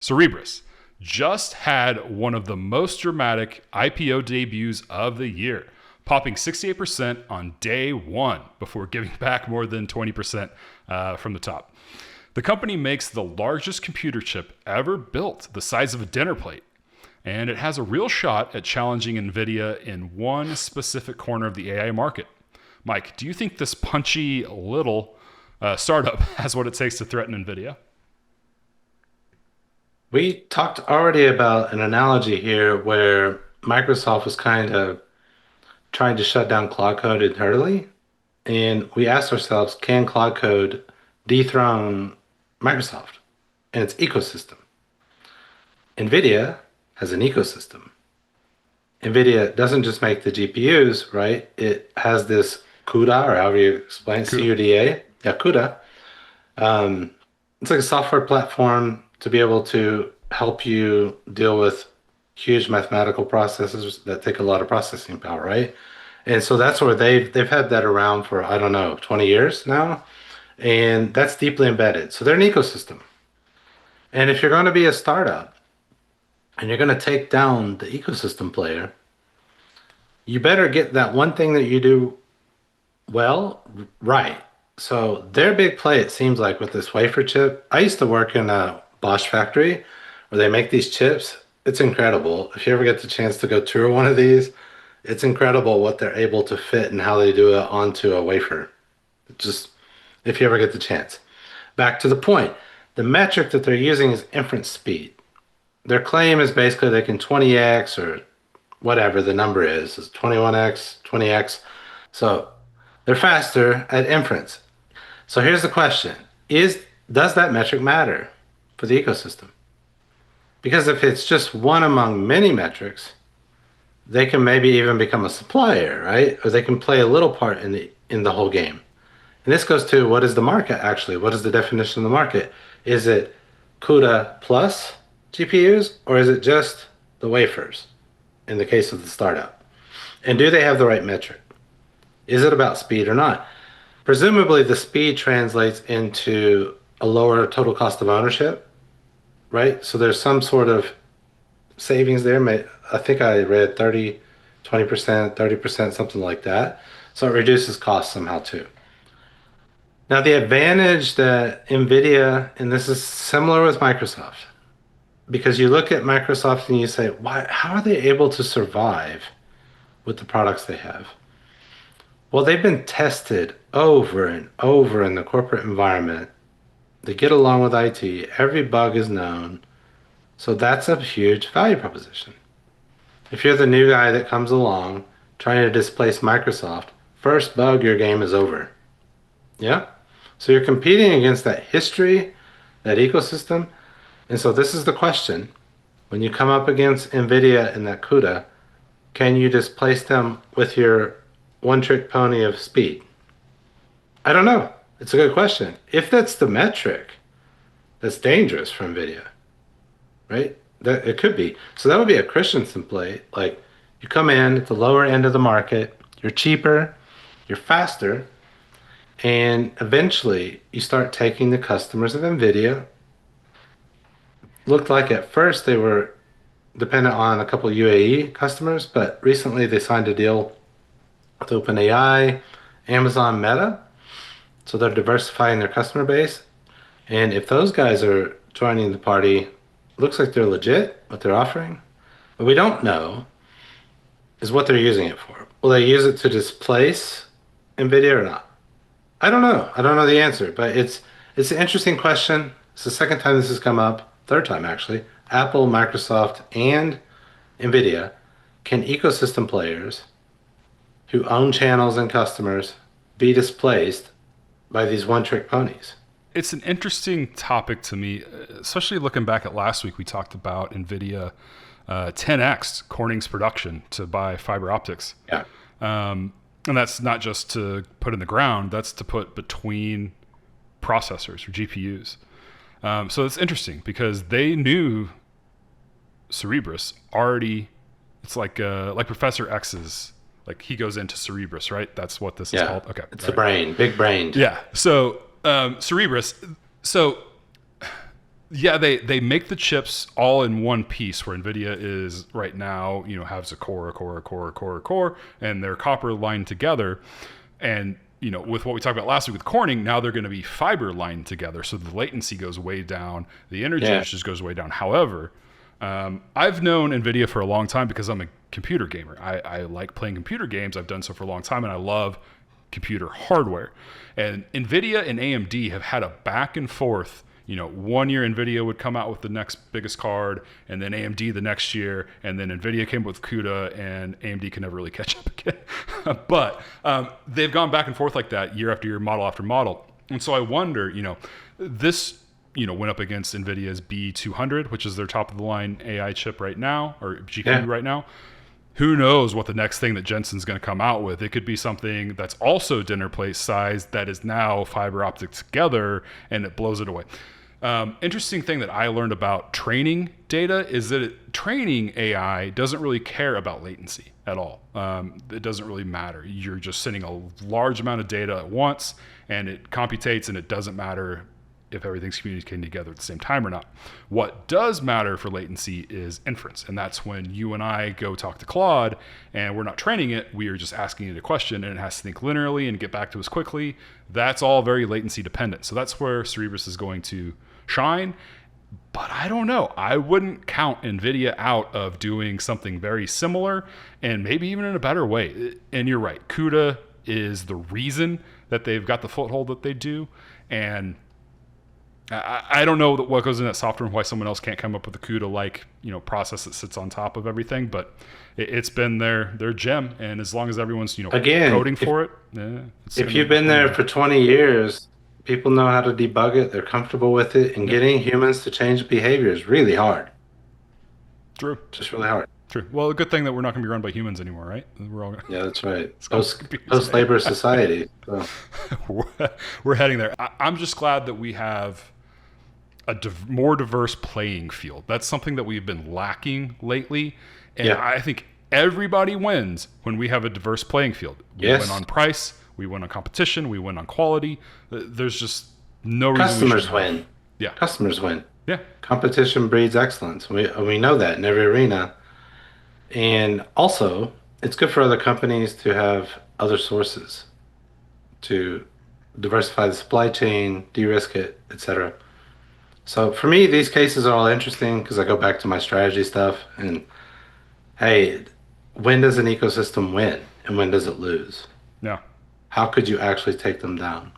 Cerebras just had one of the most dramatic IPO debuts of the year, popping 68% on day one before giving back more than 20% from the top. The company makes the largest computer chip ever built, the size of a dinner plate, and it has a real shot at challenging Nvidia in one specific corner of the AI market. Mike, do you think this punchy little startup has what it takes to threaten Nvidia? We talked already about an analogy here where Microsoft was kind of trying to shut down Cloud Code internally. And we asked ourselves, can Cloud Code dethrone Microsoft and its ecosystem? Nvidia has an ecosystem. Nvidia doesn't just make the GPUs, right? It has this CUDA, or however you explain, CUDA. CUDA. Yeah, CUDA. Um, it's like a software platform to be able to help you deal with huge mathematical processes that take a lot of processing power, right? And so that's where they've had that around for, I don't know, 20 years now. And that's deeply embedded. So they're an ecosystem. And if you're going to be a startup and you're going to take down the ecosystem player, you better get that one thing that you do well right. So their big play, it seems like, with this wafer chip. I used to work in a Bosch factory where they make these chips. It's incredible. If you ever get the chance to go tour one of these, it's incredible what they're able to fit and how they do it onto a wafer. Just if you ever get the chance. Back to the point. The metric that they're using is inference speed. Their claim is basically they can 20x or whatever the number is 21x, 20x. So they're faster at inference. So here's the question. Does that metric matter for the ecosystem? Because if it's just one among many metrics, they can maybe even become a supplier, right? Or they can play a little part in the whole game. And this goes to, what is the market actually? What is the definition of the market? Is it CUDA plus GPUs, or is it just the wafers in the case of the startup? And do they have the right metric? Is it about speed or not? Presumably the speed translates into a lower total cost of ownership, right? So there's some sort of savings there. I think I read 30, 20%, 30%, something like that. So it reduces costs somehow too. Now, the advantage that Nvidia, and this is similar with Microsoft, because you look at Microsoft and you say, why, how are they able to survive with the products they have? Well, they've been tested over and over in the corporate environment. They get along with IT. Every bug is known. So that's a huge value proposition. If you're the new guy that comes along trying to displace Microsoft, first bug, your game is over. Yeah? So you're competing against that history, that ecosystem. And so this is the question. When you come up against Nvidia and that CUDA, can you displace them with your one-trick pony of speed? I don't know. It's a good question. If that's the metric, that's dangerous for Nvidia, right? That it could be. So that would be a Christensen play. Like, you come in at the lower end of the market, you're cheaper, you're faster, and eventually you start taking the customers of Nvidia. Looked like at first they were dependent on a couple of UAE customers, but recently they signed a deal with OpenAI, Amazon, Meta. So they're diversifying their customer base. And if those guys are joining the party, looks like they're legit, what they're offering. What we don't know is what they're using it for. Will they use it to displace Nvidia or not? I don't know. I don't know the answer, but it's an interesting question. It's the second time this has come up, third time actually. Apple, Microsoft, and Nvidia. Can ecosystem players who own channels and customers be displaced by these one-trick ponies? It's an interesting topic to me, especially looking back at last week. We talked about NVIDIA 10x Corning's production to buy fiber optics. Yeah. And that's not just to put in the ground, that's to put between processors or GPUs. So it's interesting because they knew Cerebras already. It's like Professor X's, like he goes into Cerebras, right? That's what this is Yeah. called. Okay. It's All the right. brain, big brained. Yeah. So Cerebras. So Yeah, they make the chips all in one piece. Where Nvidia is right now, has a core, and they're copper lined together. And with what we talked about last week with Corning, now they're going to be fiber lined together, so the latency goes way down, the energy usage goes way down. However, I've known Nvidia for a long time because I'm a computer gamer. I like playing computer games. I've done so for a long time, and I love computer hardware. And Nvidia and AMD have had a back and forth. 1 year Nvidia would come out with the next biggest card, and then AMD the next year, and then Nvidia came up with CUDA, and AMD can never really catch up again. But they've gone back and forth like that year after year, model after model. And so I wonder, this went up against Nvidia's B200, which is their top of the line AI chip right now, or GPU right now. Who knows what the next thing that Jensen's going to come out with? It could be something that's also dinner plate size that is now fiber optic together, and it blows it away. Interesting thing that I learned about training data is that training AI doesn't really care about latency at all. It doesn't really matter. You're just sending a large amount of data at once, and it computates, and it doesn't matter if everything's communicating together at the same time or not. What does matter for latency is inference, and that's when you and I go talk to Claude, and we're not training it, we are just asking it a question, and it has to think linearly and get back to us quickly. That's all very latency dependent. So that's where Cerebras is going to shine. But I don't know. I wouldn't count Nvidia out of doing something very similar, and maybe even in a better way. And you're right, CUDA is the reason that they've got the foothold that they do, and I don't know what goes in that software and why someone else can't come up with a CUDA-like process that sits on top of everything. But it's been their gem, and as long as everyone's coding for it, if you've been there for 20 years, people know how to debug it. They're comfortable with it, and getting humans to change behavior is really hard. True, just really hard. True. Well, a good thing that we're not going to be run by humans anymore, right? We're all yeah, that's right. Post-labor society. So. We're heading there. I'm just glad that we have a more diverse playing field. That's something that we've been lacking lately. And I think everybody wins when we have a diverse playing field. We win on price, we win on competition, we win on quality. There's just no reason customers win. Yeah. Customers win. Yeah. Competition breeds excellence. We know that in every arena. And also, it's good for other companies to have other sources to diversify the supply chain, de-risk it, etc. So for me, these cases are all interesting because I go back to my strategy stuff. And hey, when does an ecosystem win and when does it lose? Yeah. How could you actually take them down?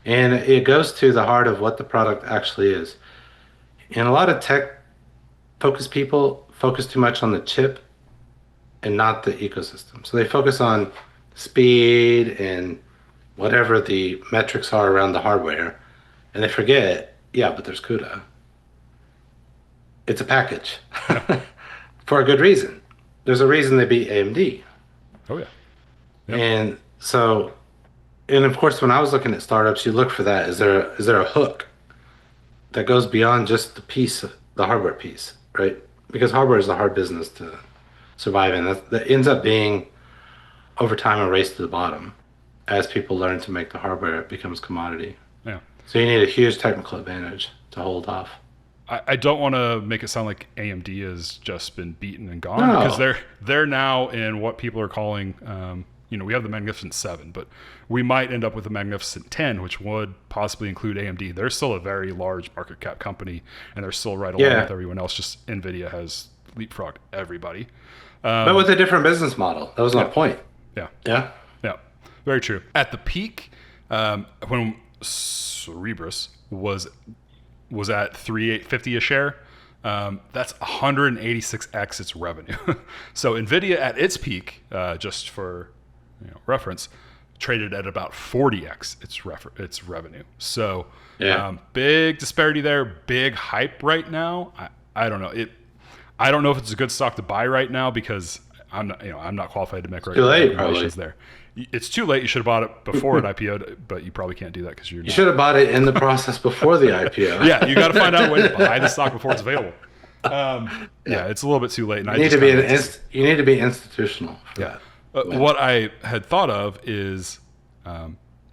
And it goes to the heart of what the product actually is. And a lot of tech-focused people focus too much on the chip and not the ecosystem. So they focus on speed and whatever the metrics are around the hardware, and they forget, but there's CUDA. It's a package for a good reason. There's a reason they beat AMD. Oh yeah. Yep. And so, and of course, when I was looking at startups, you look for that. Is there a hook that goes beyond just the hardware piece, right? Because hardware is a hard business to survive in. That ends up being, over time, a race to the bottom. As people learn to make the hardware, it becomes commodity. Yeah. So you need a huge technical advantage to hold off. I don't want to make it sound like AMD has just been beaten and gone, because they're now in what people are calling, we have the Magnificent 7, but we might end up with the Magnificent 10, which would possibly include AMD. They're still a very large market cap company, and they're still right along with everyone else. Just Nvidia has leapfrogged everybody. But with a different business model. That was my point. Yeah. Yeah. Yeah. Very true. At the peak, when Cerebras was at $3,850 a share, that's 186x its revenue. So Nvidia at its peak, just for reference, traded at about 40x its revenue. So big disparity there, big hype right now. I don't know. I don't know if it's a good stock to buy right now because I'm not qualified to make recommendations there. It's too late. You should have bought it before it IPO'd, but you probably can't do that because you should have bought it in the process before the IPO. Yeah, you got to find out a way to buy the stock before it's available. It's a little bit too late. And you need to be institutional for that. What I had thought of is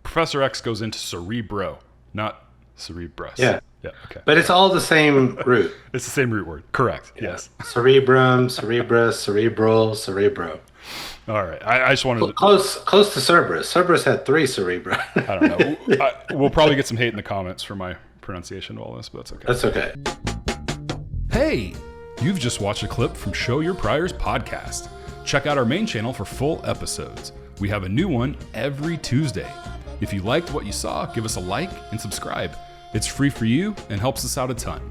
Professor X goes into Cerebro, not Cerebras. Yeah. Yeah. Okay. But it's all the same root. It's the same root word. Correct. Yeah. Yes. Cerebrum, cerebrus, cerebral, cerebro. All right. I just wanted to. Close to Cerberus. Cerberus had 3 cerebra. I don't know. We'll probably get some hate in the comments for my pronunciation of all this, but that's okay. That's okay. Hey, you've just watched a clip from Show Your Priors podcast. Check out our main channel for full episodes. We have a new one every Tuesday. If you liked what you saw, give us a like and subscribe. It's free for you and helps us out a ton.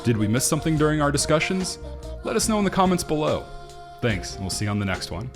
Did we miss something during our discussions? Let us know in the comments below. Thanks, and we'll see you on the next one.